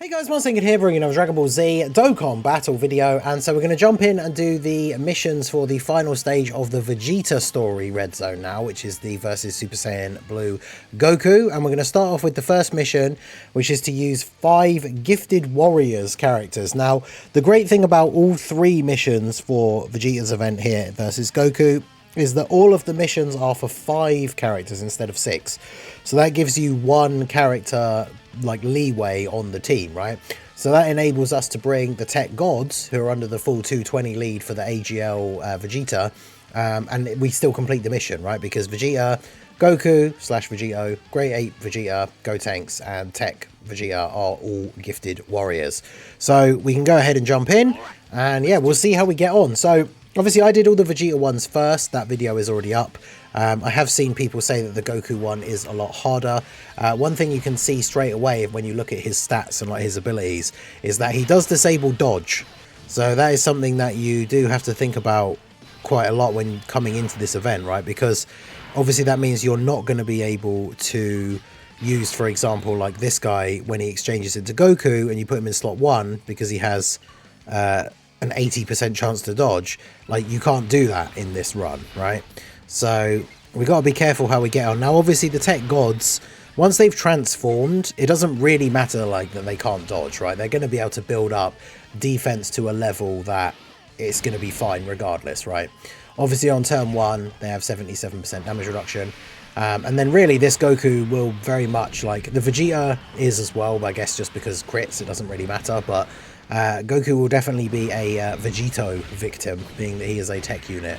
Hey guys, Monster here, bringing another Dragon Ball Z Dokkan battle video, and so we're going to jump in and do the missions for the final stage of the Vegeta story Red Zone now, which is the versus Super Saiyan Blue Goku, and we're going to start off with the first mission, which is to use 5 Gifted Warriors characters. Now, the great thing about all 3 missions for Vegeta's event here versus Goku is that all of the missions are for 5 characters instead of 6. So that gives you 1 character like leeway on the team, right? So that enables us to bring the tech gods who are under the full 220 lead for the AGL Vegeta, and we still complete the mission, right? Because Vegeta, Goku slash Vegito, Grey 8 Vegeta, Gotenks and Tech Vegeta are all gifted warriors. So we can go ahead and jump in, and yeah, we'll see how we get on. So obviously I did all the Vegeta ones first. That video is already up. I have seen people say that the Goku one is a lot harder. One thing you can see straight away when you look at his stats and like his abilities is that he does disable dodge. So that is something that you do have to think about quite a lot when coming into this event, right? Because obviously that means you're not going to be able to use, for example, like this guy when he exchanges into Goku and you put him in slot 1 because he has an 80% chance to dodge. Like, you can't do that in this run, right? So we got to be careful how we get on. Now obviously the tech gods, once they've transformed, it doesn't really matter like that they can't dodge, right? They're going to be able to build up defense to a level that it's going to be fine regardless, right? Obviously on turn 1 they have 77% damage reduction, and then really this Goku will very much, like the Vegeta is as well, but I guess just because crits it doesn't really matter, but Goku will definitely be a Vegito victim, being that he is a tech unit.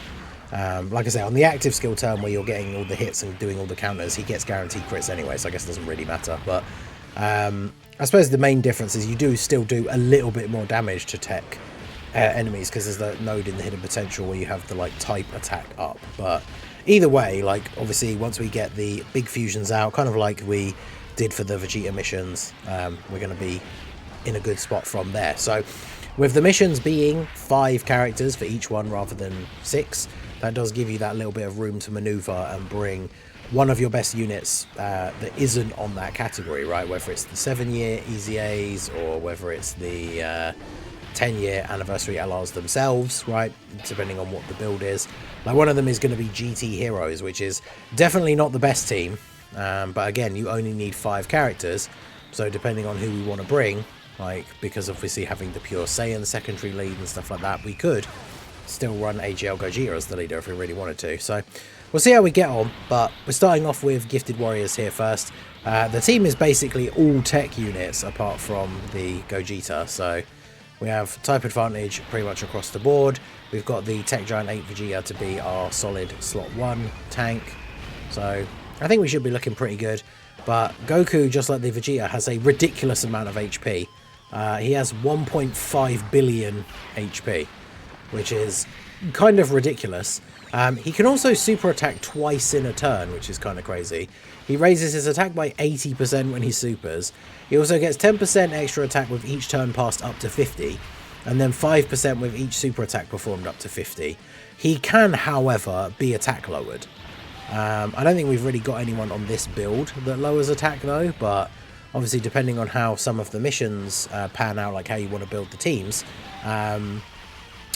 Like I say, on the active skill turn where you're getting all the hits and doing all the counters, he gets guaranteed crits anyway, so I guess it doesn't really matter. But I suppose the main difference is you do still do a little bit more damage to tech enemies, because there's the node in the hidden potential where you have the like type attack up. But either way, like obviously once we get the big fusions out, kind of like we did for the Vegeta missions, we're going to be in a good spot from there. So with the missions being 5 characters for each one rather than 6, that does give you that little bit of room to maneuver and bring one of your best units that isn't on that category, right? Whether it's the 7-year Easy A's or whether it's the 10-year anniversary LRs themselves, right? Depending on what the build is. Like one of them is going to be GT Heroes, which is definitely not the best team. But again, you only need 5 characters. So depending on who we want to bring, like, because obviously having the pure Saiyan secondary lead and stuff like that, we could still run AGL Gogeta as the leader if we really wanted to. So we'll see how we get on, but we're starting off with Gifted Warriors here first. The team is basically all tech units apart from the Gogeta, so we have type advantage pretty much across the board. We've got the Tech Giant 8 Vegeta to be our solid slot 1 tank, so I think we should be looking pretty good. But Goku, just like the Vegeta, has a ridiculous amount of HP. He has 1.5 billion HP, which is kind of ridiculous. He can also super attack twice in a turn, which is kind of crazy. He raises his attack by 80% when he supers. He also gets 10% extra attack with each turn passed up to 50, and then 5% with each super attack performed up to 50. He can, however, be attack lowered. I don't think we've really got anyone on this build that lowers attack though, but obviously depending on how some of the missions pan out, like how you want to build the teams,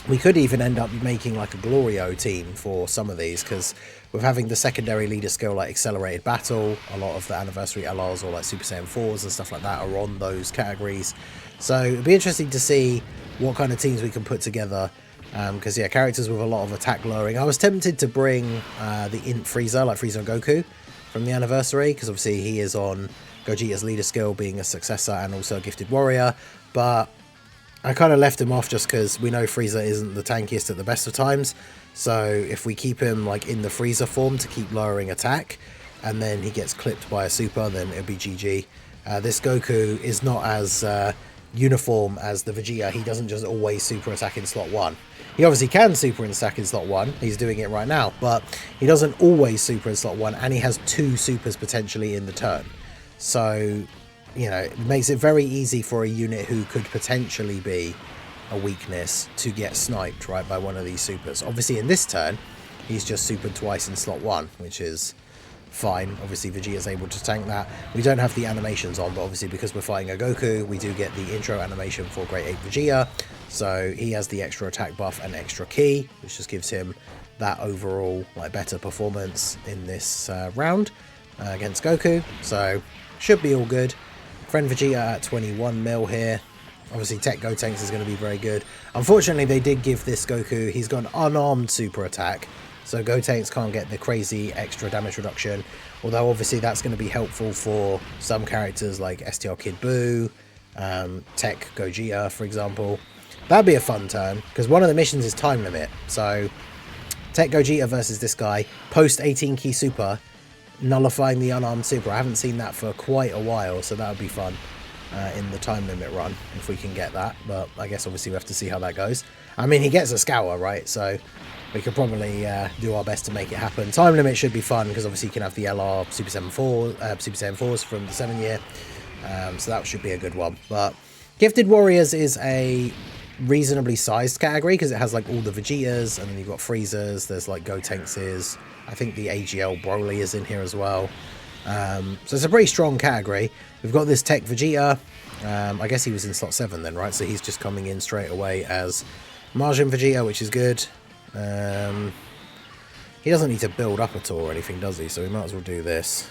we could even end up making like a Glorio team for some of these, because with having the secondary leader skill like Accelerated Battle, a lot of the Anniversary LRs or like Super Saiyan 4s and stuff like that are on those categories. So it'd be interesting to see what kind of teams we can put together, because yeah, characters with a lot of attack lowering. I was tempted to bring the Int Frieza, like Frieza and Goku from the Anniversary, because obviously he is on Gogeta's leader skill, being a successor and also a gifted warrior, but I kind of left him off just because we know Frieza isn't the tankiest at the best of times. So if we keep him like in the Frieza form to keep lowering attack, and then he gets clipped by a super, then it'll be GG. This Goku is not as uniform as the Vegeta. He doesn't just always super attack in slot 1. He obviously can super attack in slot 1. He's doing it right now, but he doesn't always super in slot 1, and he has 2 supers potentially in the turn. So, you know, it makes it very easy for a unit who could potentially be a weakness to get sniped, right, by one of these supers. Obviously in this turn, he's just supered twice in slot 1, which is fine. Obviously, Vegeta's able to tank that. We don't have the animations on, but obviously because we're fighting a Goku, we do get the intro animation for Great Ape Vegeta. So he has the extra attack buff and extra ki, which just gives him that overall like better performance in this round against Goku. So should be all good. Friend Vegeta at 21 mil here. Obviously, Tech Gotenks is going to be very good. Unfortunately, they did give this Goku, he's got an unarmed super attack. So Gotenks can't get the crazy extra damage reduction. Although, obviously, that's going to be helpful for some characters like STR Kid Buu, Tech Gogeta, for example. That'd be a fun turn, because one of the missions is time limit. So, Tech Gogeta versus this guy, post 18 key super, nullifying the unarmed super. I haven't seen that for quite a while, so that would be fun. In the time limit run, if we can get that, but I guess obviously we have to see how that goes. I mean, he gets a Scour, right, so we could probably do our best to make it happen. Time limit should be fun, because obviously you can have the LR Super 7-4s from the 7 year, so that should be a good one. But Gifted Warriors is a reasonably sized category, because it has like all the Vegetas, and then you've got Freezers, there's like Gotenkses, I think the AGL Broly is in here as well. So it's a pretty strong category. We've got this Tech Vegeta. I guess he was in slot 7 then, right? So he's just coming in straight away as Majin Vegeta, which is good. He doesn't need to build up at all or anything, does he? So we might as well do this.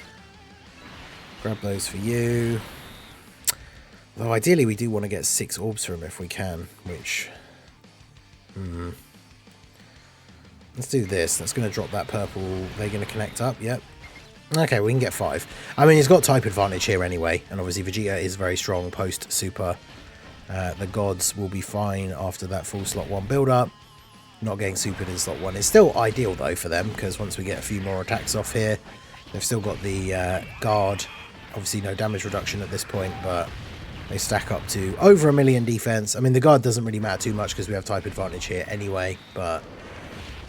Grab those for you. Though ideally we do want to get 6 orbs from him if we can, which... Let's do this. That's going to drop that purple. They're going to connect up, yep. Okay, we can get 5. I mean, he's got type advantage here anyway, and obviously Vegeta is very strong post-super. The gods will be fine after that full slot 1 build-up. Not getting supered in slot 1 is still ideal, though, for them, because once we get a few more attacks off here, they've still got the guard. Obviously, no damage reduction at this point, but they stack up to over 1 million defense. I mean, the guard doesn't really matter too much because we have type advantage here anyway, but...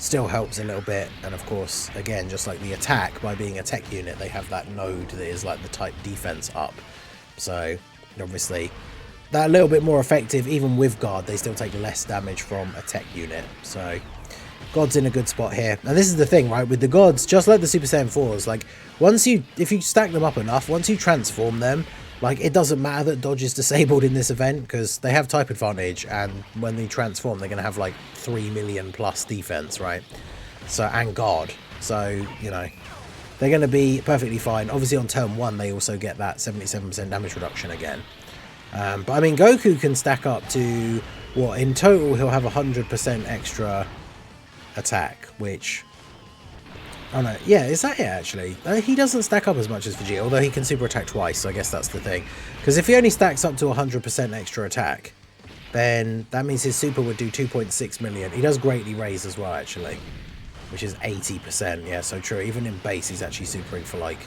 still helps a little bit. And of course, again, just like the attack, by being a tech unit, they have that node that is like the type defense up. So obviously that a little bit more effective. Even with guard, they still take less damage from a tech unit. So god's in a good spot here. And this is the thing, right, with the gods, just like the Super Saiyan 4s, like if you stack them up enough, once you transform them, like, it doesn't matter that dodge is disabled in this event, because they have type advantage, and when they transform, they're going to have, like, 3 million plus defense, right? So, and guard. So, you know, they're going to be perfectly fine. Obviously, on turn 1, they also get that 77% damage reduction again. But, I mean, Goku can stack up to, what, in total, he'll have 100% extra attack, which... oh no, yeah, is that it actually? He doesn't stack up as much as Vegeta, although he can super attack twice, so I guess that's the thing. Because if he only stacks up to 100% extra attack, then that means his super would do 2.6 million. He does greatly raise as well, actually, which is 80%. Yeah, so true. Even in base, he's actually supering for like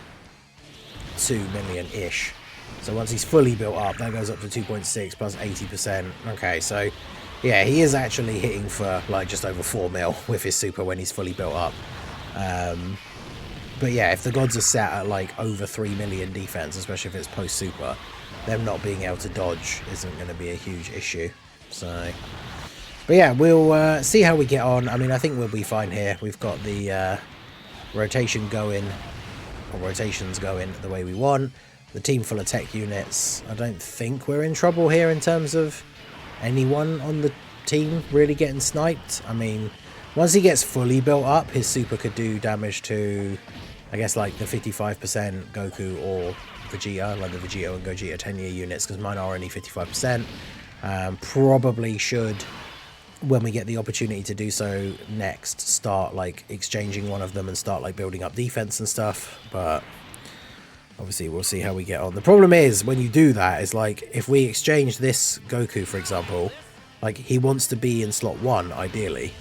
2 million-ish. So once he's fully built up, that goes up to 2.6 plus 80%. Okay, so yeah, he is actually hitting for like just over 4 mil with his super when he's fully built up. But yeah, if the gods are set at like over 3 million defense, especially if it's post super, them not being able to dodge isn't going to be a huge issue. So, but yeah, we'll see how we get on. I mean, I think we'll be fine here. We've got the rotation going, or rotations going the way we want. The team full of tech units. I don't think we're in trouble here in terms of anyone on the team really getting sniped. I mean, once he gets fully built up, his super could do damage to, I guess, like the 55% Goku or Vegeta, like the Vegeta and Gogeta 10-year units, because mine are only 55%. Probably should, when we get the opportunity to do so next, start like exchanging one of them and start like building up defense and stuff. But obviously we'll see how we get on. The problem is when you do that is like if we exchange this Goku, for example, like he wants to be in slot 1 ideally.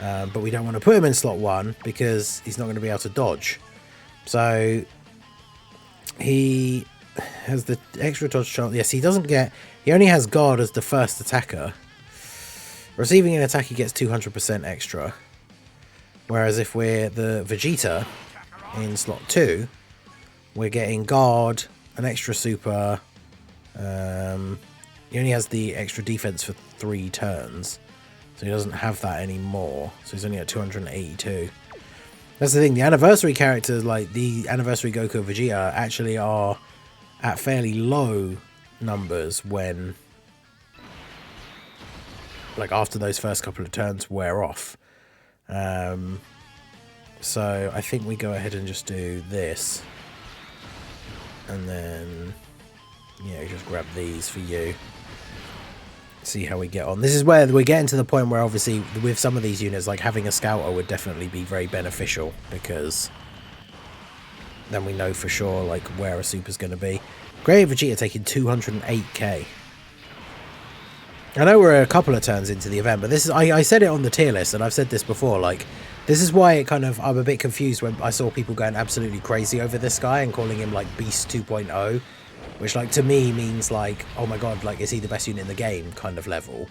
But we don't want to put him in slot 1 because he's not going to be able to dodge. So he has the extra dodge chance. Yes, he doesn't get... he only has guard as the first attacker. Receiving an attack, he gets 200% extra. Whereas if we're the Vegeta in slot 2, we're getting guard, an extra super. He only has the extra defense for 3 turns. So he doesn't have that anymore. So he's only at 282. That's the thing. The anniversary characters, like the anniversary Goku and Vegeta, actually are at fairly low numbers when, like, after those first couple of turns wear off. So I think we go ahead and just do this. And then, yeah, just grab these for you. See how we get on. This is where we're getting to the point where, obviously, with some of these units, like having a scouter would definitely be very beneficial, because then we know for sure, like, where a super's going to be. Great Vegeta taking 208k. I know we're a couple of turns into the event, but this is, I said it on the tier list, and I've said this before, like, this is why it kind of, I'm a bit confused when I saw people going absolutely crazy over this guy and calling him, like, Beast 2.0, which, like, to me means, like, oh my god, like, is he the best unit in the game kind of level.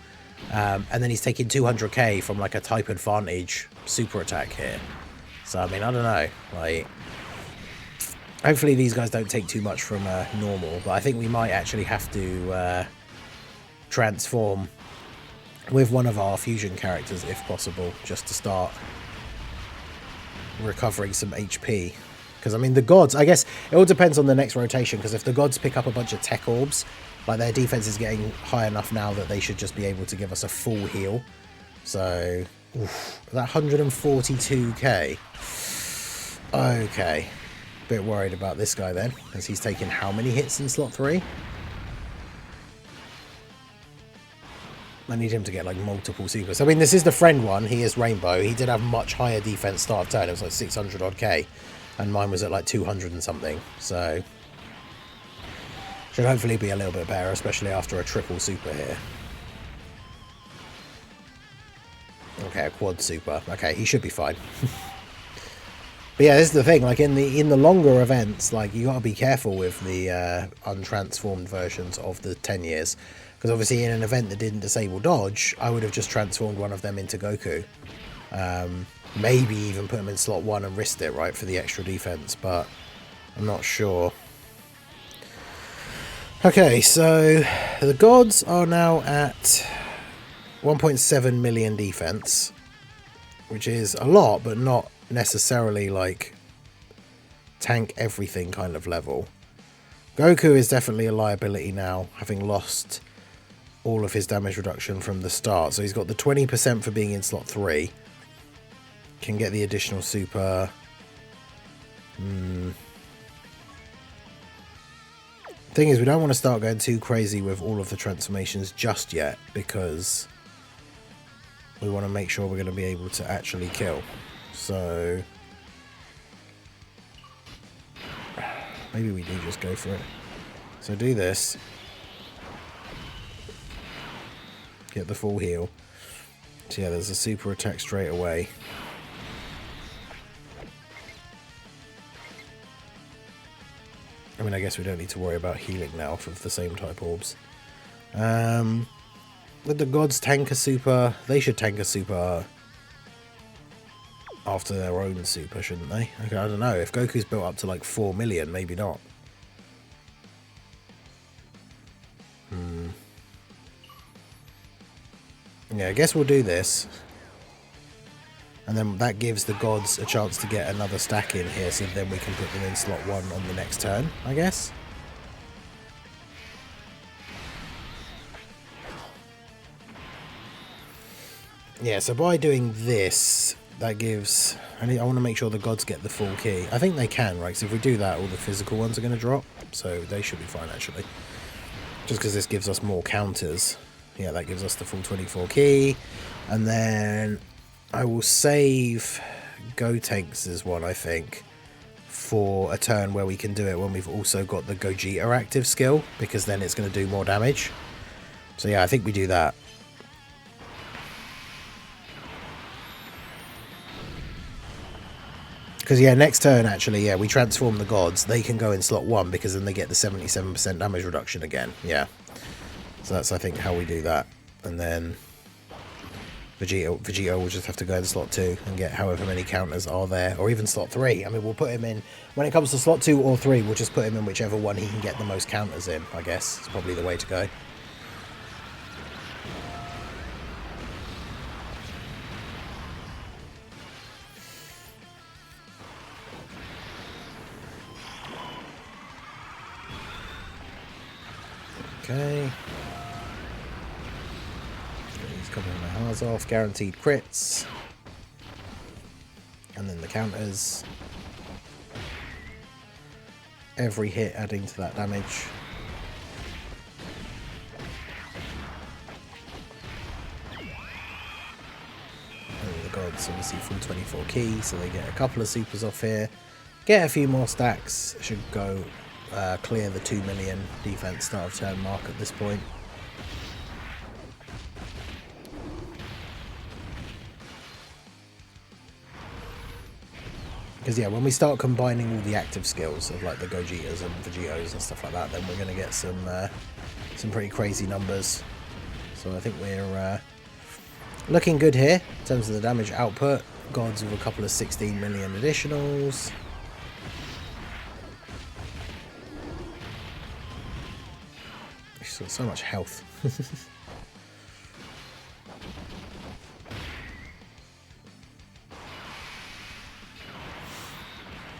And then he's taking 200k from, like, a type advantage super attack here. So, I mean, I don't know, like, hopefully these guys don't take too much from normal, but I think we might actually have to transform with one of our fusion characters if possible, just to start recovering some HP. Because, I mean, the gods, I guess it all depends on the next rotation, because if the gods pick up a bunch of tech orbs, like, their defense is getting high enough now that they should just be able to give us a full heal. So, oof, that 142k. Okay. Bit worried about this guy then, as he's taken how many hits in slot 3? I need him to get, like, multiple supers. I mean, this is the friend one. He is Rainbow. He did have much higher defense start of turn. It was like 600 odd k. And mine was at like 200 and something. So should hopefully be a little bit better, especially after a triple super here. Okay, a quad super. Okay, he should be fine. But yeah, this is the thing. Like, in the longer events, like, you gotta be careful with the untransformed versions of the 10 years. Because obviously in an event that didn't disable dodge, I would have just transformed one of them into Goku. Maybe even put him in slot 1 and risked it, right, for the extra defense, but I'm not sure. Okay, so the gods are now at 1.7 million defense, which is a lot, but not necessarily, like, tank everything kind of level. Goku is definitely a liability now, having lost all of his damage reduction from the start. So he's got the 20% for being in slot 3. Can get the additional super. Thing is, we don't want to start going too crazy with all of the transformations just yet, because we want to make sure we're going to be able to actually kill. So maybe we do just go for it. So do this. Get the full heal. So yeah, there's a super attack straight away. I mean, I guess we don't need to worry about healing now for the same type orbs. With the gods tank a super, they should tank a super after their own super, shouldn't they? Okay, I don't know. If Goku's built up to like 4 million, maybe not. Yeah, I guess we'll do this. And then that gives the gods a chance to get another stack in here, so then we can put them in slot 1 on the next turn, I guess. Yeah, so by doing this, that gives... I want to make sure the gods get the full key. I think they can, right? So if we do that, all the physical ones are going to drop. So they should be fine, actually. Just because this gives us more counters. Yeah, that gives us the full 24 key. And then I will save Gotenks' one, I think, for a turn where we can do it when we've also got the Gogeta active skill, because then it's going to do more damage. So yeah, I think we do that. Because yeah, next turn actually, yeah, we transform the gods. They can go in slot 1 because then they get the 77% damage reduction again. Yeah. So that's, I think, how we do that. And then Vegeta will just have to go in slot 2 and get however many counters are there. Or even slot 3. I mean, we'll put him in... When it comes to slot 2 or 3, we'll just put him in whichever one he can get the most counters in, I guess. It's probably the way to go. Couple of Mahars off, guaranteed crits. And then the counters. Every hit adding to that damage. And the gods obviously full 24 key, so they get a couple of supers off here. Get a few more stacks. Should go clear the 2 million defense start of turn mark at this point. Because yeah, when we start combining all the active skills of like the Gogetas and Vegetos and stuff like that, then we're going to get some pretty crazy numbers. So I think we're looking good here in terms of the damage output. Gods with a couple of 16 million additionals. She's got so much health.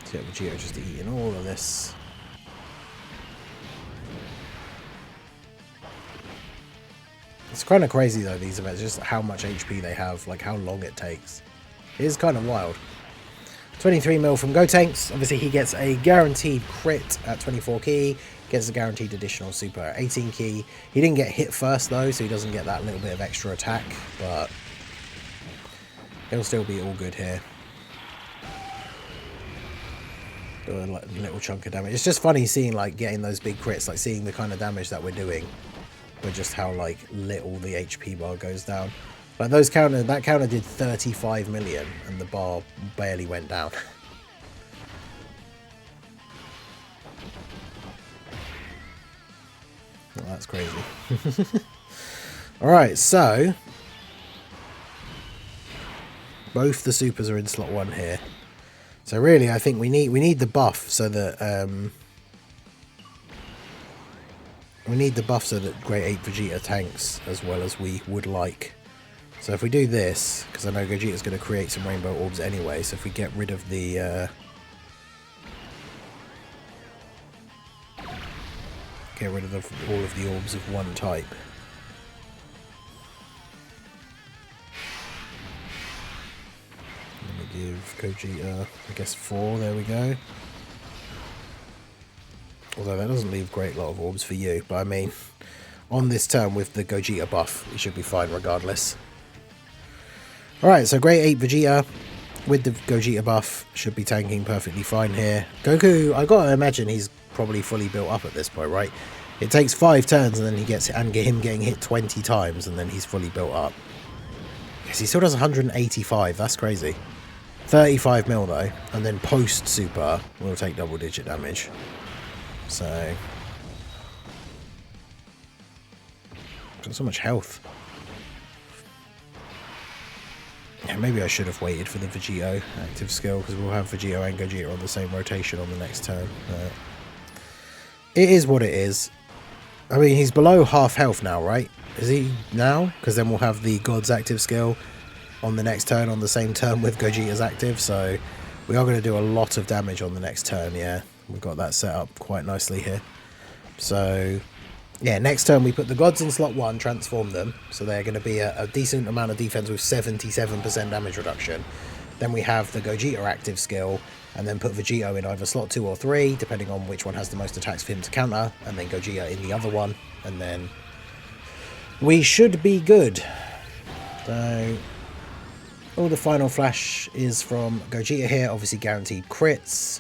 So yeah, Vegeta just eating all of this. It's kind of crazy though, these events, just how much HP they have, like how long it takes. It is kind of wild. 23 mil from Gotenks. Obviously he gets a guaranteed crit at 24 key, gets a guaranteed additional super at 18 key. He didn't get hit first though, so he doesn't get that little bit of extra attack, but he'll still be all good here. Do a little chunk of damage. It's just funny seeing like getting those big crits, like seeing the kind of damage that we're doing, but just how like little the HP bar goes down. Like that counter did 35 million and the bar barely went down. Oh, that's crazy. Alright, so both the supers are in slot 1 here. So really I think we need the buff so that we need the buff so that Great 8 Vegeta tanks as well as we would like. So if we do this, because I know Gogeta's going to create some rainbow orbs anyway, so if we get rid of the all of the orbs of one type. Let me give Gogeta, I guess 4, there we go. Although that doesn't leave a great lot of orbs for you, but I mean, on this turn with the Gogeta buff, it should be fine regardless. Alright, so Great 8 Vegeta with the Gogeta buff should be tanking perfectly fine here. Goku, I gotta imagine he's probably fully built up at this point, right? It takes 5 turns and then he gets him getting hit 20 times and then he's fully built up. Yes, he still does 185, that's crazy. 35 mil though, and then post super will take double digit damage. So got so much health. Yeah, maybe I should have waited for the Vegito active skill, because we'll have Vegito and Gogeta on the same rotation on the next turn. It is what it is. I mean, he's below half health now, right? Is he now? Because then we'll have the God's active skill on the next turn on the same turn with Gogeta's active, so we are going to do a lot of damage on the next turn, yeah. We've got that set up quite nicely here. So yeah, next turn we put the gods in slot 1, transform them, so they're going to be a decent amount of defense with 77% damage reduction. Then we have the Gogeta active skill, and then put Vegito in either slot 2 or 3, depending on which one has the most attacks for him to counter, and then Gogeta in the other one, and then we should be good. So all the final flash is from Gogeta here, obviously guaranteed crits,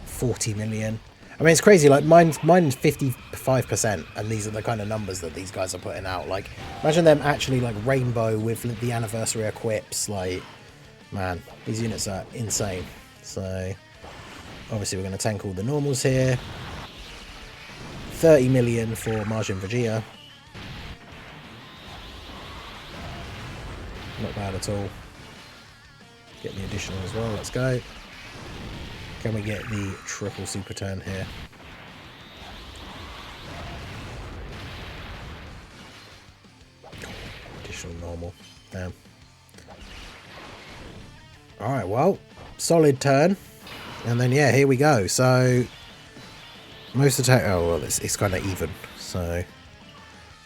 40 million. I mean, it's crazy, like, mine's 55%, and these are the kind of numbers that these guys are putting out. Like, imagine them actually, like, rainbow with the anniversary equips, like, man, these units are insane. So, obviously we're going to tank all the normals here. 30 million for Majin Vegeta. Not bad at all. Get the additional as well, let's go. Can we get the triple super turn here? Additional normal. Damn. Alright, well, solid turn. And then, yeah, here we go. So, most attack... Oh, well, it's kind of even. So,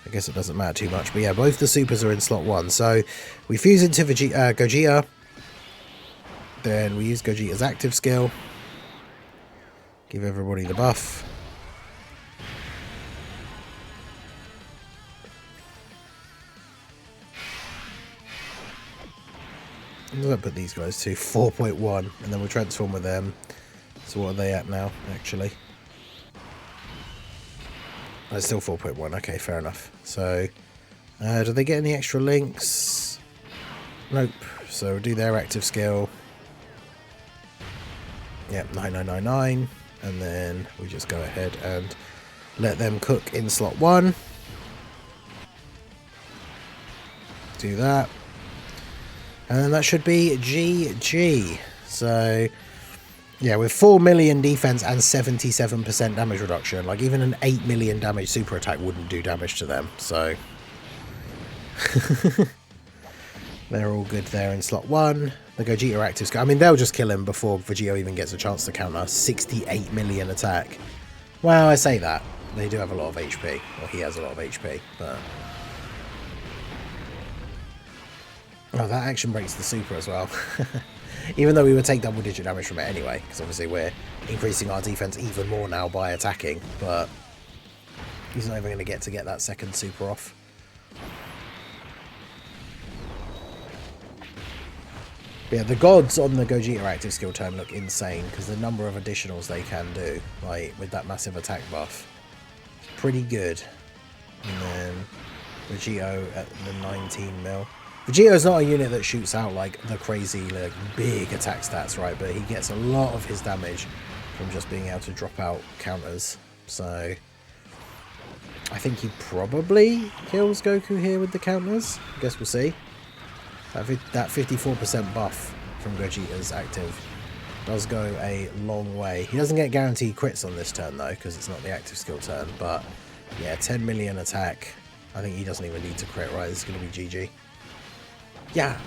I guess it doesn't matter too much. But yeah, both the supers are in slot 1. So we fuse into Gogeta. Then we use Gogeta's active skill. Give everybody the buff. What does that put these guys to? 4.1. And then we'll transform with them. So what are they at now, actually? Oh, it's still 4.1. Okay, fair enough. So, do they get any extra links? Nope. So we'll do their active skill. Yep, 9999. And then we just go ahead and let them cook in slot 1. Do that. And then that should be GG. So, yeah, with 4 million defense and 77% damage reduction, like even an 8 million damage super attack wouldn't do damage to them. So, they're all good there in slot 1. The Gogeta active skill. I mean, they'll just kill him before Vegeta even gets a chance to counter. 68 million attack. Well, I say that. They do have a lot of HP. Well, he has a lot of HP, but... Oh, that action breaks the super as well. Even though we would take double-digit damage from it anyway, because obviously we're increasing our defense even more now by attacking, but he's not even going to get that second super off. But yeah, the gods on the Gogeta active skill turn look insane, because the number of additionals they can do, like with that massive attack buff, is pretty good. And then Vegeta at the 19 mil. Vegeta's not a unit that shoots out like the crazy, like big attack stats, right? But he gets a lot of his damage from just being able to drop out counters. So I think he probably kills Goku here with the counters. I guess we'll see. That 54% buff from Gogeta's active does go a long way. He doesn't get guaranteed crits on this turn though, because it's not the active skill turn. But yeah, 10 million attack. I think he doesn't even need to crit, right? This is going to be GG. Yeah.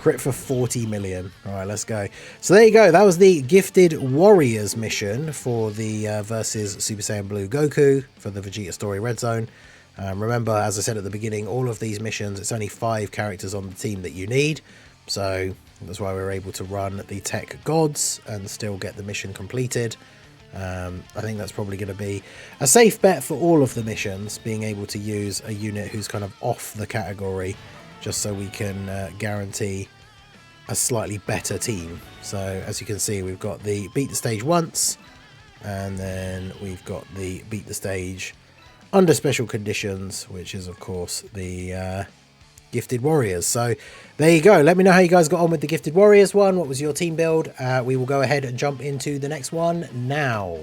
Crit for 40 million. Alright, let's go. So there you go. That was the Gifted Warriors mission for the versus Super Saiyan Blue Goku for the Vegeta Story Red Zone. Remember, as I said at the beginning, all of these missions, it's only 5 characters on the team that you need. So that's why we were able to run the Tech Gods and still get the mission completed. I think that's probably going to be a safe bet for all of the missions, being able to use a unit who's kind of off the category, just so we can guarantee a slightly better team. So as you can see, we've got the beat the stage once, and then we've got the beat the stage under special conditions, which is of course the Gifted Warriors. So there you go. Let me know how you guys got on with the Gifted Warriors one. What was your team build? We will go ahead and jump into the next one now.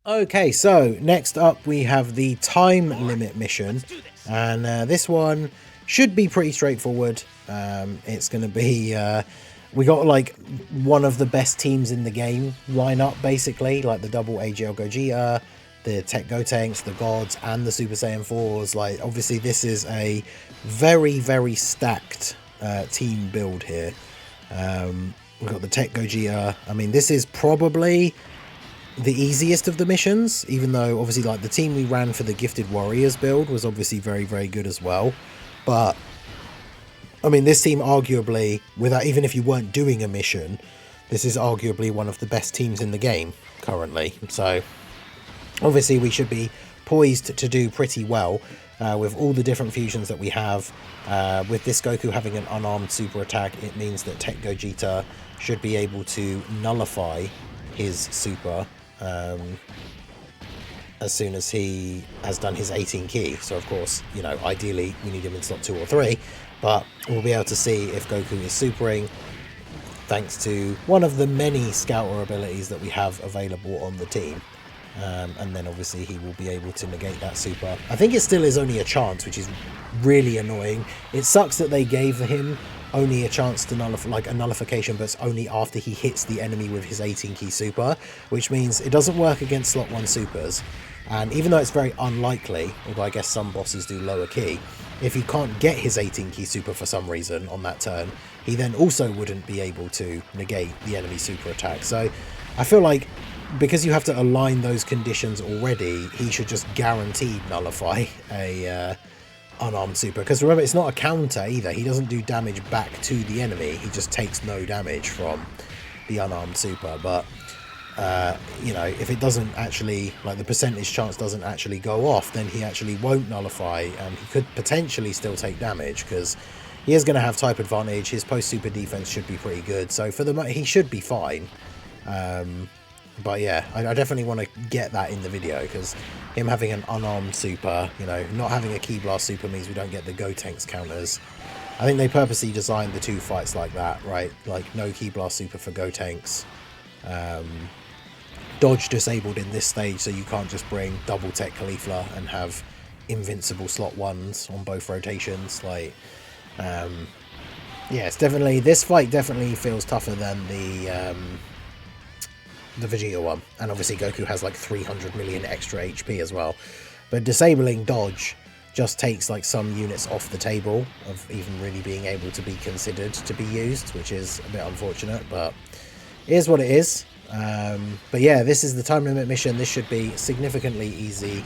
Okay, so next up we have the time limit mission, and this one should be pretty straightforward. It's going to be we got like one of the best teams in the game line up, basically, like the double AGL Gogeta, the Tech Gotenks, the Gods, and the Super Saiyan 4s. Like, obviously this is a very, very stacked team build here. We've got the Tech Gogeta. I mean, this is probably the easiest of the missions, even though obviously like the team we ran for the Gifted Warriors build was obviously very, very good as well. But I mean, this team arguably, without, even if you weren't doing a mission, this is arguably one of the best teams in the game currently. So obviously we should be poised to do pretty well with all the different fusions that we have. With this Goku having an unarmed super attack, it means that Tech Gogeta should be able to nullify his super as soon as he has done his 18 key. So of course, you know, ideally we need him in slot 2 or 3, but we'll be able to see if Goku is supering thanks to one of the many scouter abilities that we have available on the team. And then obviously he will be able to negate that super. I think it still is only a chance, which is really annoying. It sucks that they gave him only a chance to nullify, like a nullification, but it's only after he hits the enemy with his 18 key super, which means it doesn't work against slot 1 supers. And even though it's very unlikely, although I guess some bosses do lower key, if he can't get his 18 key super for some reason on that turn, he then also wouldn't be able to negate the enemy super attack. So I feel like because you have to align those conditions already, he should just guaranteed nullify a unarmed super. Because remember, it's not a counter either. He doesn't do damage back to the enemy. He just takes no damage from the unarmed super. But you know, if it doesn't actually, like the percentage chance doesn't actually go off, then he actually won't nullify, and he could potentially still take damage because he is going to have type advantage. His post super defense should be pretty good, so for the he should be fine. But yeah, I definitely want to get that in the video, because him having an unarmed super, you know, not having a Ki Blast super means we don't get the Gotenks counters. I think they purposely designed the two fights like that, right? Like no Ki Blast super for Gotenks. Dodge disabled in this stage, so you can't just bring double tech Caulifla and have invincible slot ones on both rotations. Like, yeah, it's definitely, this fight definitely feels tougher than the Vegeta one, and obviously Goku has like 300 million extra HP as well. But disabling Dodge just takes like some units off the table of even really being able to be considered to be used, which is a bit unfortunate, but it is what it is. But yeah, this is the time limit mission. This should be significantly easy.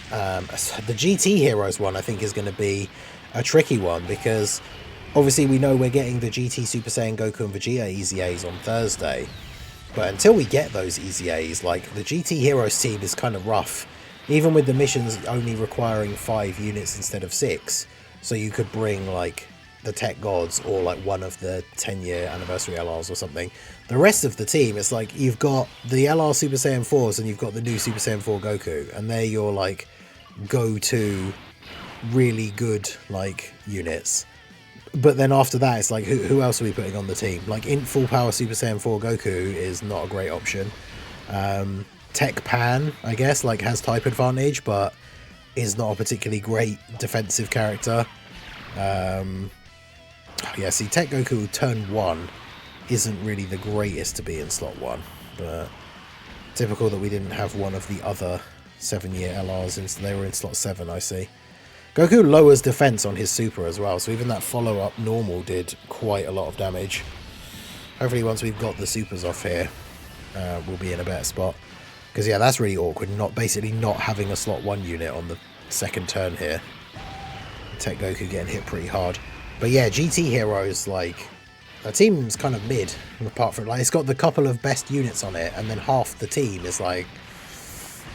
The GT Heroes one I think is going to be a tricky one, because obviously we know we're getting the GT Super Saiyan Goku and Vegeta Easy A's on Thursday, but until we get those Easy A's, like the GT Heroes team is kind of rough, even with the missions only requiring 5 units instead of 6. So you could bring like the Tech Gods or like one of the 10-year anniversary LRs or something. The rest of the team, it's like you've got the LR Super Saiyan 4s and you've got the new Super Saiyan 4 Goku, and they're your like go-to really good like units. But then after that, it's like who else are we putting on the team? Like in full power Super Saiyan 4 Goku is not a great option. Tech Pan, I guess, like has type advantage, but is not a particularly great defensive character. Yeah, see, Tech Goku turn 1 isn't really the greatest to be in slot 1, but typical that we didn't have one of the other 7-year LRs since they were in slot 7, I see. Goku lowers defense on his super as well, so even that follow-up normal did quite a lot of damage. Hopefully once we've got the supers off here, we'll be in a better spot. Because yeah, that's really awkward, basically not having a slot 1 unit on the second turn here. Tech Goku getting hit pretty hard. But yeah, GT Heroes, like, the team's kind of mid, apart from, like, it's got the couple of best units on it, and then half the team is, like,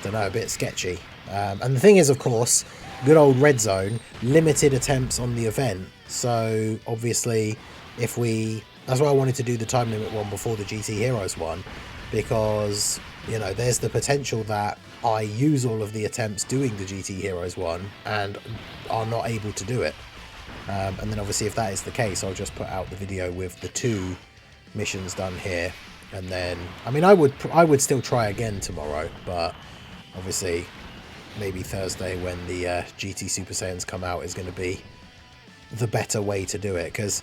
don't know, a bit sketchy. And the thing is, of course, good old Red Zone, limited attempts on the event, so obviously, if we, that's why I wanted to do the time limit one before the GT Heroes one, because, you know, there's the potential that I use all of the attempts doing the GT Heroes one, and are not able to do it. And then obviously if that is the case, I'll just put out the video with the 2 missions done here, and then, I mean, I would still try again tomorrow, but obviously maybe Thursday when the GT Super Saiyans come out is going to be the better way to do it, because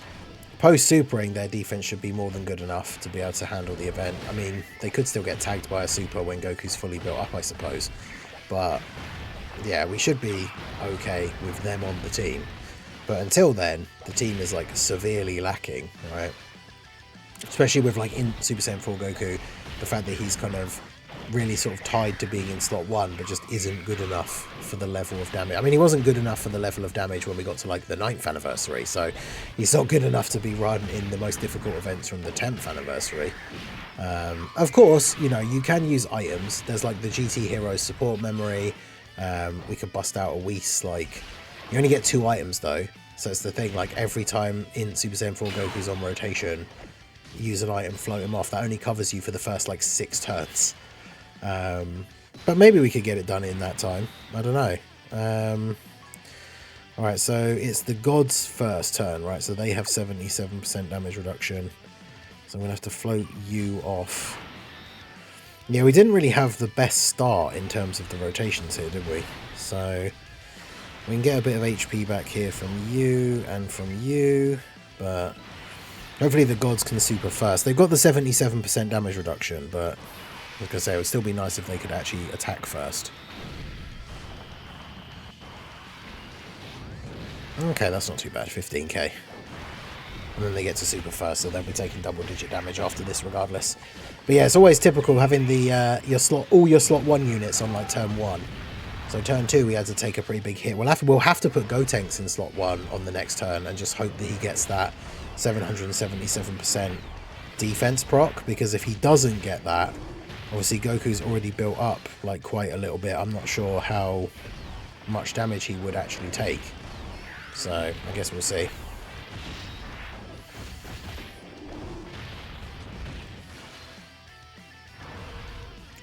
post-supering their defense should be more than good enough to be able to handle the event. I mean, they could still get tagged by a super when Goku's fully built up, I suppose, but yeah, we should be okay with them on the team. But until then, the team is like severely lacking, right? Especially with like in Super Saiyan 4 Goku, the fact that he's kind of really sort of tied to being in slot 1, but just isn't good enough for the level of damage. I mean, he wasn't good enough for the level of damage when we got to like the 9th anniversary, so he's not good enough to be run in the most difficult events from the 10th anniversary. Of course, you know, you can use items. There's like the GT Heroes support memory. We could bust out a Whis, like, you only get 2 items though, so it's the thing, like every time in Super Saiyan 4 Goku's on rotation, use an item, float him off. That only covers you for the first like 6 turns. But maybe we could get it done in that time. I don't know. Alright, so it's the gods' first turn, right? So they have 77% damage reduction. So I'm going to have to float you off. Yeah, we didn't really have the best start in terms of the rotations here, did we? So we can get a bit of HP back here from you and from you, but hopefully the gods can super first. They've got the 77% damage reduction, but like I say, it would still be nice if they could actually attack first. Okay, that's not too bad, 15k. and then they get to super first, so they'll be taking double-digit damage after this regardless. But yeah, it's always typical having the all your slot 1 units on like turn 1. So turn 2 we had to take a pretty big hit. We'll have to put Gotenks in slot 1 on the next turn and just hope that he gets that 777% defense proc, because if he doesn't get that, obviously Goku's already built up like quite a little bit. I'm not sure how much damage he would actually take, so I guess we'll see.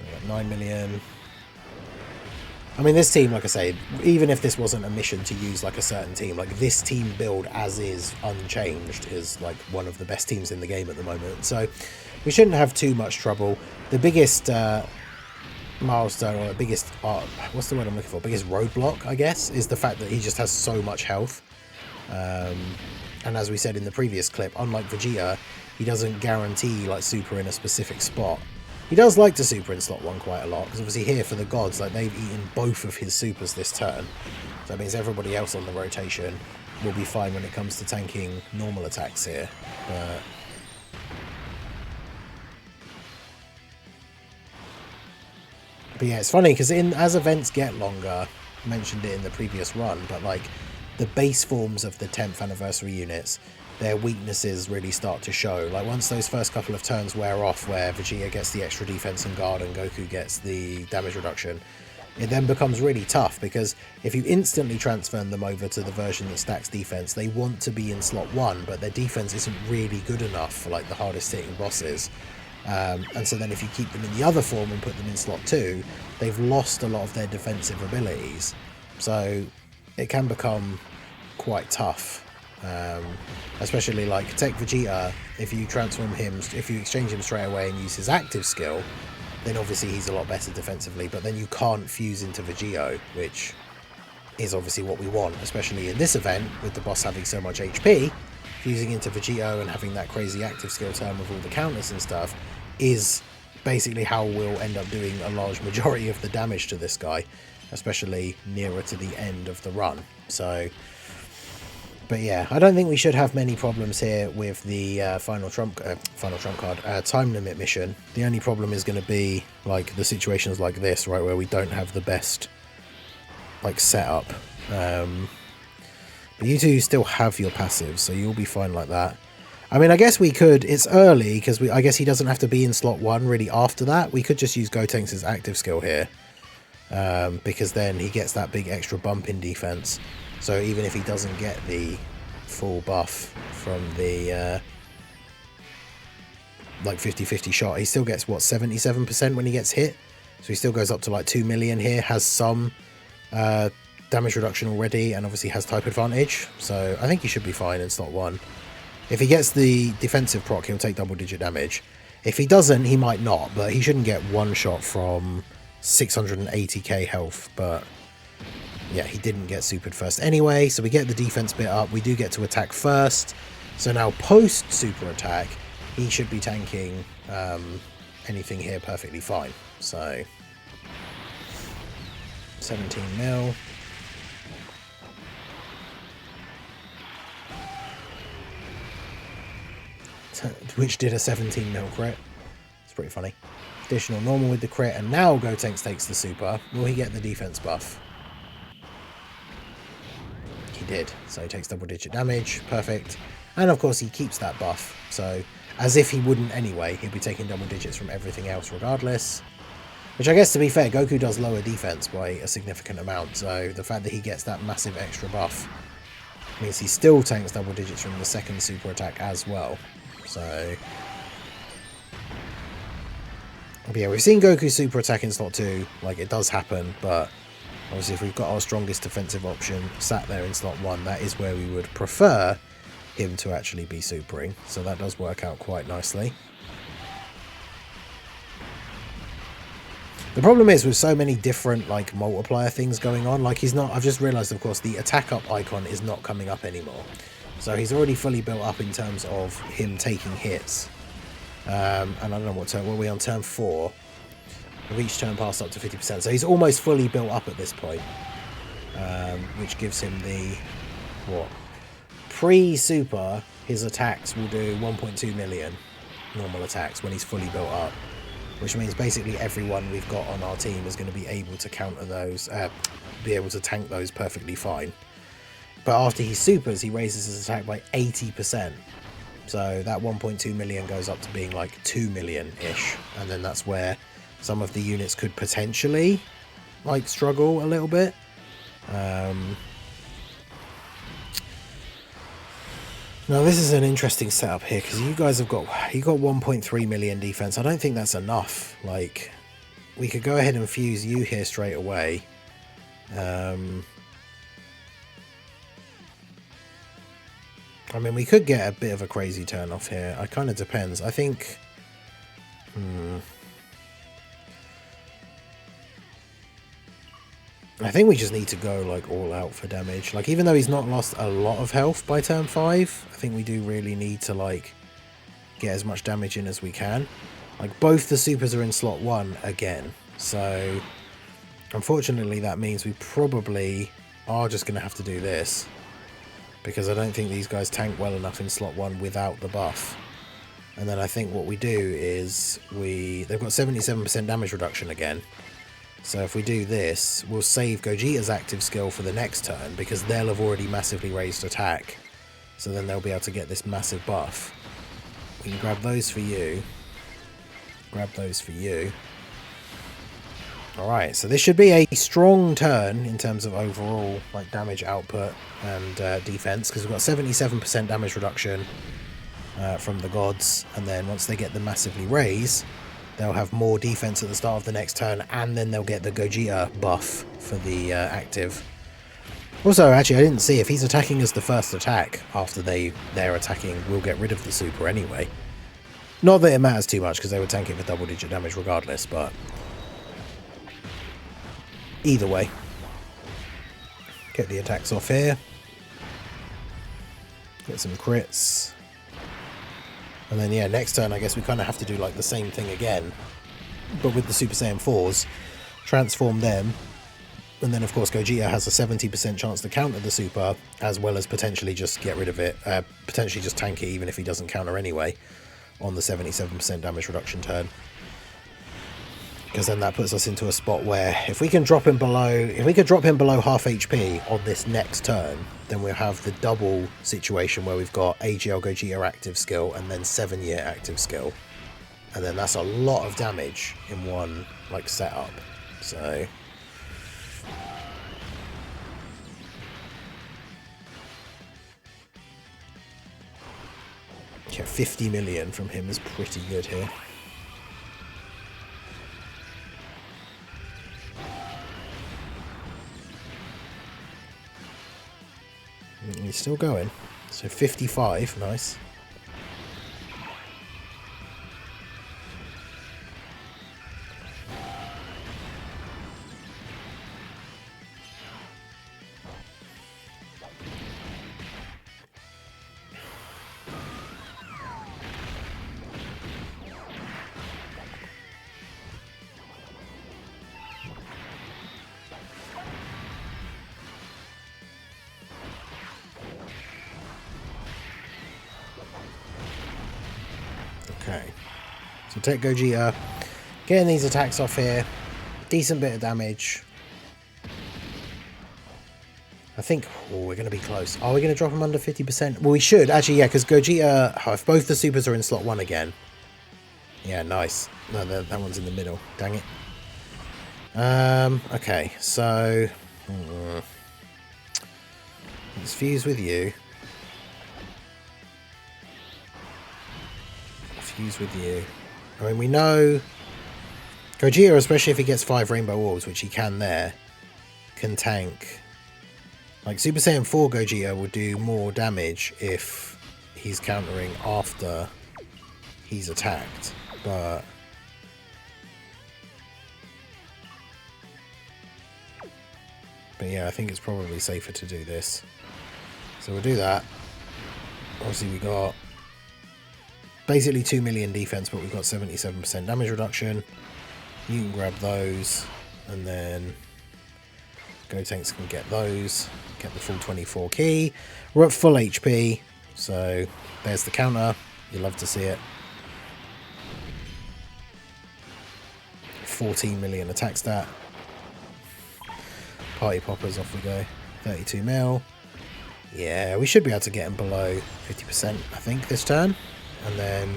We got 9 million. I mean, this team, like I say, even if this wasn't a mission to use like a certain team, like this team build as is unchanged is like one of the best teams in the game at the moment. So we shouldn't have too much trouble. The biggest milestone, or the biggest, what's the word I'm looking for? Biggest roadblock, I guess, is the fact that he just has so much health. And as we said in the previous clip, unlike Vegeta, he doesn't guarantee like super in a specific spot. He does like to super in slot 1 quite a lot, because obviously here for the gods, like they've eaten both of his supers this turn. So that means everybody else on the rotation will be fine when it comes to tanking normal attacks here. But yeah, it's funny, because as events get longer, I mentioned it in the previous run, but like the base forms of the 10th anniversary units, their weaknesses really start to show. Like once those first couple of turns wear off, where Vegeta gets the extra defense and guard and Goku gets the damage reduction, it then becomes really tough, because if you instantly transfer them over to the version that stacks defense, they want to be in slot 1, but their defense isn't really good enough for like the hardest hitting bosses. And so then if you keep them in the other form and put them in slot 2, they've lost a lot of their defensive abilities. So it can become quite tough. Especially like take Vegeta, if you transform him, if you exchange him straight away and use his active skill, then obviously he's a lot better defensively, but then you can't fuse into Vegeta, which is obviously what we want, especially in this event with the boss having so much HP. Fusing into Vegeta and having that crazy active skill turn with all the counters and stuff is basically how we'll end up doing a large majority of the damage to this guy, especially nearer to the end of the run. So but yeah, I don't think we should have many problems here with the final trump card time limit mission. The only problem is going to be like the situations like this, right, where we don't have the best like setup. But you two still have your passives, so you'll be fine like that. I mean, I guess we could, it's early, because I guess he doesn't have to be in slot 1 really after that. We could just use Gotenks' active skill here, because then he gets that big extra bump in defense. So even if he doesn't get the full buff from the like 50-50 shot, he still gets what, 77% when he gets hit. So he still goes up to like 2 million here, has some damage reduction already, and obviously has type advantage. So I think he should be fine in slot 1. If he gets the defensive proc, he'll take double-digit damage. If he doesn't, he might not, but he shouldn't get one shot from 680k health. But yeah, he didn't get supered first anyway, so we get the defense bit up. We do get to attack first. So now post super attack, he should be tanking anything here perfectly fine. So 17 mil. Which did a 17 mil crit. It's pretty funny. Additional normal with the crit, and now Gotenks takes the super. Will he get the defense buff? He did, so he takes double-digit damage. Perfect. And of course he keeps that buff, so as if he wouldn't anyway, he'd be taking double digits from everything else regardless. Which I guess, to be fair, Goku does lower defense by a significant amount, so the fact that he gets that massive extra buff means he still tanks double digits from the second super attack as well. So but yeah, we've seen Goku super attack in slot 2, like it does happen, but obviously if we've got our strongest defensive option sat there in slot 1, that is where we would prefer him to actually be supering, so that does work out quite nicely. The problem is with so many different like multiplier things going on, like he's not, I've just realized of course the attack up icon is not coming up anymore. So he's already fully built up in terms of him taking hits. And I don't know what turn, were we on turn 4? We've each turn passed up to 50%. So he's almost fully built up at this point. Which gives him the, what? Pre-super, his attacks will do 1.2 million normal attacks when he's fully built up, which means basically everyone we've got on our team is going to be able to counter those, be able to tank those perfectly fine. But after he supers, he raises his attack by 80%. So that 1.2 million goes up to being like 2 million-ish. And then that's where some of the units could potentially like struggle a little bit. Now this is an interesting setup here because you guys have got 1.3 million defense. I don't think that's enough. Like, we could go ahead and fuse you here straight away. I mean, we could get a bit of a crazy turn off here. It kind of depends. I think. I think we just need to go like all out for damage. Like, even though he's not lost a lot of health by turn 5, I think we do really need to like get as much damage in as we can. Like, both the supers are in slot 1 again. So unfortunately that means we probably are just going to have to do this, because I don't think these guys tank well enough in slot 1 without the buff. And then I think what we do is they've got 77% damage reduction again. So if we do this, we'll save Gogeta's active skill for the next turn, because they'll have already massively raised attack. So then they'll be able to get this massive buff. We can grab those for you. Grab those for you. Alright, so this should be a strong turn in terms of overall like damage output and defense, because we've got 77% damage reduction from the gods, and then once they get the massively raise, they'll have more defense at the start of the next turn, and then they'll get the Gogeta buff for the active. Also, actually, I didn't see if he's attacking as the first attack after they're attacking, we'll get rid of the super anyway. Not that it matters too much, because they would tank it for double-digit damage regardless, but either way. Get the attacks off here. Get some crits. And then, yeah, next turn I guess we kind of have to do like the same thing again, but with the Super Saiyan 4s, transform them, and then of course Gogeta has a 70% chance to counter the super, as well as potentially just get rid of it, potentially just tank it even if he doesn't counter anyway, on the 77% damage reduction turn. Because then that puts us into a spot where if we can drop him below, half HP on this next turn, then we'll have the double situation where we've got AGL Gogeta active skill and then 7-year active skill. And then that's a lot of damage in one like setup. So yeah, 50 million from him is pretty good here. He's still going. So 55, nice. Okay, so take Gogeta, getting these attacks off here, decent bit of damage. I think, oh, we're going to be close. Are we going to drop him under 50%? Well, we should, actually, yeah, because Gogeta, if both the supers are in slot 1 again. Yeah, nice. No, that one's in the middle, dang it. Okay, so let's fuse with you. With you. I mean, we know Gogeta, especially if he gets 5 Rainbow Orbs, which he can there, can tank. Like, Super Saiyan 4 Gogeta will do more damage if he's countering after he's attacked, but yeah, I think it's probably safer to do this. So we'll do that. Obviously we got basically 2 million defense, but we've got 77% damage reduction. You can grab those, and then Gotenks can get those, get the full 24 key. We're at full HP, So there's the counter. You love to see it. 14 million attack stat. Party poppers, off we go. 32 mil. Yeah, we should be able to get him below 50%, I think, this turn. And then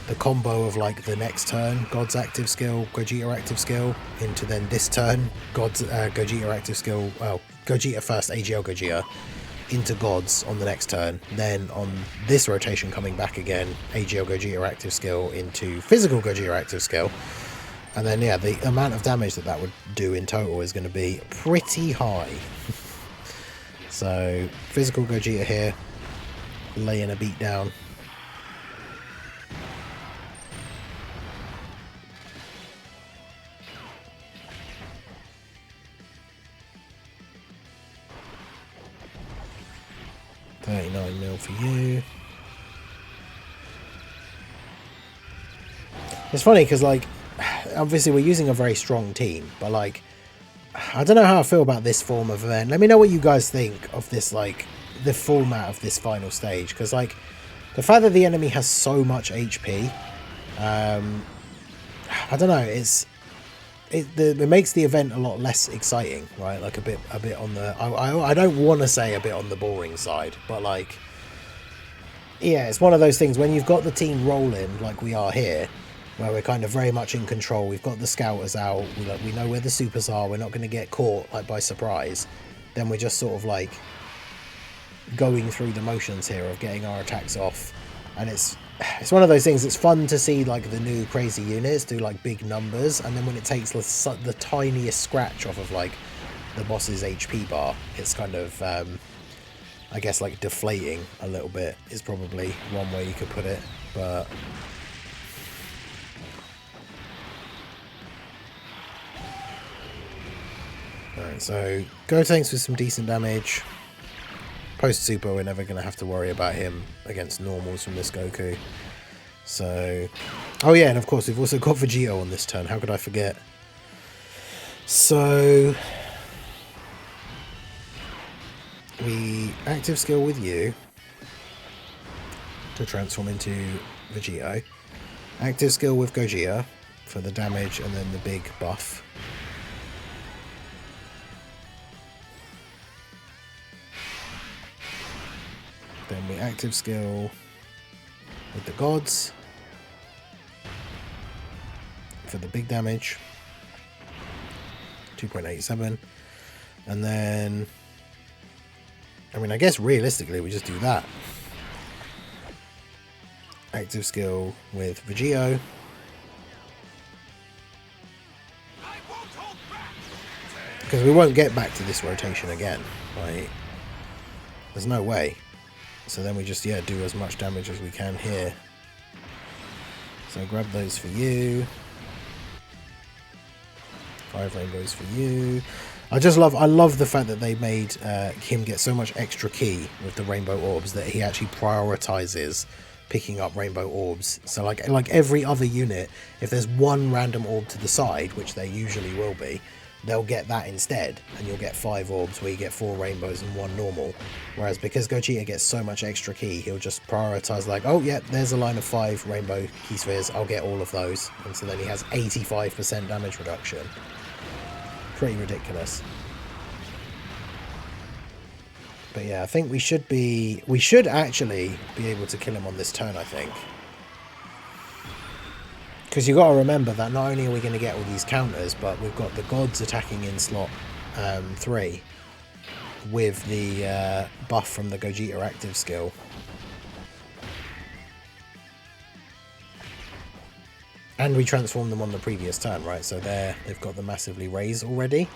the combo of like the next turn, God's active skill, Gogeta active skill, into then this turn, God's Gogeta active skill, well, Gogeta first, AGL Gogeta, into God's on the next turn. Then on this rotation coming back again, AGL Gogeta active skill into physical Gogeta active skill. And then, yeah, the amount of damage that would do in total is going to be pretty high. So, physical Gogeta here, laying a beat down. $39 mil for you. It's funny because, like, obviously we're using a very strong team, but like, I don't know how I feel about this form of event. Let me know what you guys think of this, like, the format of this final stage, because like, the fact that the enemy has so much HP, I don't know, it makes the event a lot less exciting, right? Like a bit on the, I don't want to say a bit on the boring side, but like, yeah, it's one of those things when you've got the team rolling like we are here, where we're kind of very much in control. We've got the scouters out. We know where the supers are. We're not going to get caught like by surprise. Then we're just sort of like going through the motions here of getting our attacks off. And it's one of those things. It's fun to see like the new crazy units do like big numbers, and then when it takes the tiniest scratch off of like the boss's HP bar, it's kind of I guess like deflating a little bit is probably one way you could put it, but. Alright, so Gotenks with some decent damage. Post Super, we're never going to have to worry about him against normals from this Goku. So, oh yeah, and of course we've also got Vegeta on this turn. How could I forget? So, we active skill with you to transform into Vegeta. Active skill with Gogeta for the damage and then the big buff. Then we active skill with the gods for the big damage, 2.87, and then, I mean, I guess realistically we just do that. Active skill with Vegeta. Because we won't get back to this rotation again, right? There's no way. So then we just, yeah, do as much damage as we can here. So grab those for you. 5 rainbows for you. I love the fact that they made him get so much extra key with the rainbow orbs that he actually prioritizes picking up rainbow orbs. So like every other unit, if there's one random orb to the side, which there usually will be, they'll get that instead, and you'll get 5 orbs where you get 4 rainbows and 1 normal. Whereas because Gogeta gets so much extra key, he'll just prioritize like, oh yeah, there's a line of 5 rainbow key spheres, I'll get all of those. And so then he has 85% damage reduction. Pretty ridiculous. But yeah, I think we should actually be able to kill him on this turn, I think. Because you've got to remember that not only are we going to get all these counters, but we've got the gods attacking in slot 3 with the buff from the Gogeta active skill. And we transformed them on the previous turn, right? So they've got the massively raise already.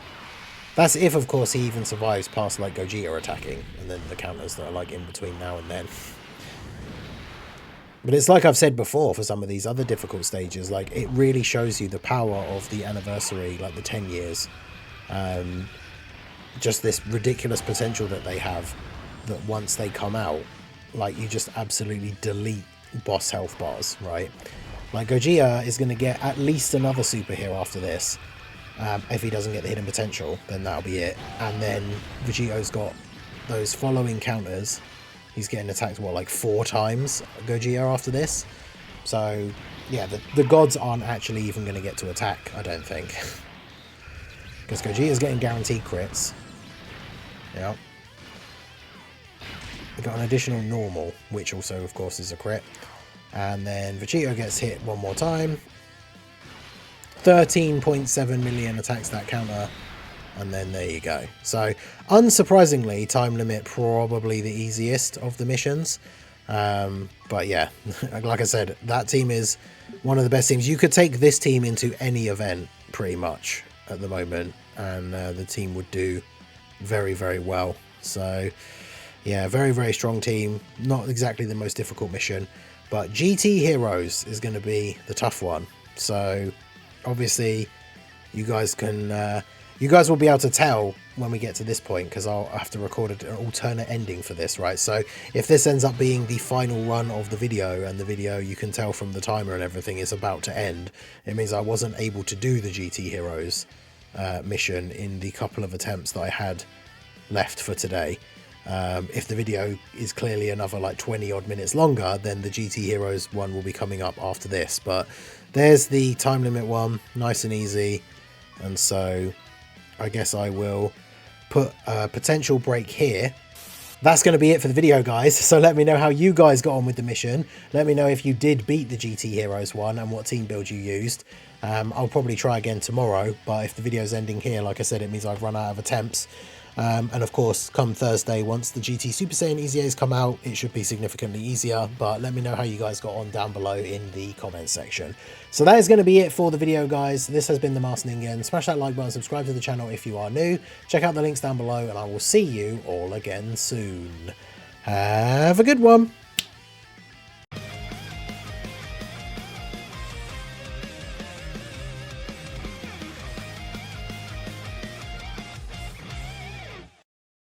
That's if, of course, he even survives past like Gogeta attacking, and then the counters that are like in between now and then. But it's like I've said before for some of these other difficult stages, like it really shows you the power of the anniversary, like the 10 years. Just this ridiculous potential that they have, that once they come out, like you just absolutely delete boss health bars, right? Like Gogeta is going to get at least another super here after this. If he doesn't get the hidden potential, then that'll be it. And then Vegeta's got those following counters He's getting attacked, what, like 4 times, Gogeta, after this? So, yeah, the gods aren't actually even going to get to attack, I don't think. Because Gogeta's getting guaranteed crits. Yep. We've got an additional normal, which also, of course, is a crit. And then Vegeta gets hit one more time. 13.7 million attacks that counter. And then there you go. So, unsurprisingly, time limit probably the easiest of the missions. But yeah, like I said, that team is one of the best teams. You could take this team into any event, pretty much, at the moment. And the team would do very, very well. So, yeah, very, very strong team. Not exactly the most difficult mission. But GT Heroes is going to be the tough one. So, obviously, you guys can... you guys will be able to tell when we get to this point, because I'll have to record an alternate ending for this, right? So if this ends up being the final run of the video, and the video, you can tell from the timer and everything, is about to end, it means I wasn't able to do the GT Heroes mission in the couple of attempts that I had left for today. If the video is clearly another like 20 odd minutes longer, then the GT Heroes one will be coming up after this. But there's the time limit one, nice and easy. And so I guess I will put a potential break here. That's going to be it for the video, guys. So let me know how you guys got on with the mission. Let me know if you did beat the GT Heroes one and what team build you used. I'll probably try again tomorrow, but if the video's ending here, like I said, it means I've run out of attempts. And of course, come Thursday, once the GT Super Saiyan EZAs come out, it should be significantly easier. But let me know how you guys got on down below in the comments section. So that is going to be it for the video, guys. This has been the Master Ningen. Smash that like button, subscribe to the channel if you are new. Check out the links down below, and I will see you all again soon. Have a good one.